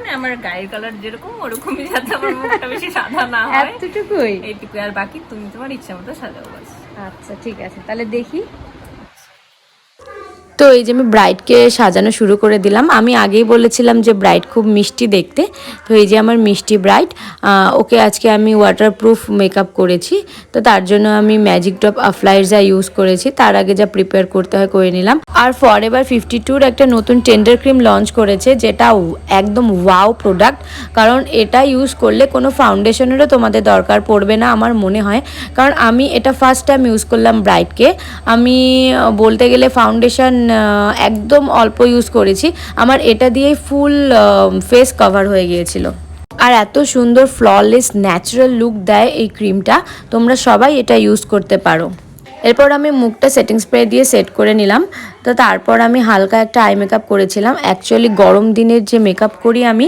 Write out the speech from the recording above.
মানে আমার গায়ের কালার যেরকম ওরকমই, যাতে আমার মুখটা বেশি সাদা না হয়, এতটুকুই। এইটুকু। আর বাকি তুমি তোমার ইচ্ছা মতো সাজাও বাস। আচ্ছা ঠিক আছে, তাহলে দেখি। তো এই যে আমি ব্রাইডকে সাজানো শুরু করে দিলাম। আমি আগেই বলেছিলাম যে ব্রাইড খুব মিষ্টি দেখতে। তো এই যে আমার মিষ্টি ব্রাইড, ওকে আজকে আমি ওয়াটারপ্রুফ মেকআপ করেছি। তো তার জন্য আমি ম্যাজিক ড্রপ আফলাইজার ইউজ করেছি। তার আগে যা প্রিপেয়ার করতে হয় করে নিলাম। আর ফরএভার 52 একটা নতুন টেন্ডার ক্রিম লঞ্চ করেছে, যেটা একদম ওয়াও প্রোডাক্ট। কারণ এটা ইউজ করলে কোনো ফাউন্ডেশনেরও তোমাদের দরকার পড়বে না আমার মনে হয়। কারণ আমি এটা ফার্স্ট টাইম ইউজ করলাম ব্রাইডকে। আমি বলতে গেলে ফাউন্ডেশন একদম অল্প ইউজ করেছি। আমার এটা দিয়েই ফুল ফেস কভার হয়ে গিয়েছিল। আর এত সুন্দর ফ্ললেস ন্যাচারাল লুক দেয় এই ক্রিমটা। তোমরা সবাই এটা ইউজ করতে পারো। এরপর আমি মুখটা সেটিং স্প্রে দিয়ে সেট করে নিলাম। তো তারপর আমি হালকা একটা আই মেকআপ করেছিলাম। অ্যাকচুয়ালি গরম দিনের যে মেকআপ করি আমি,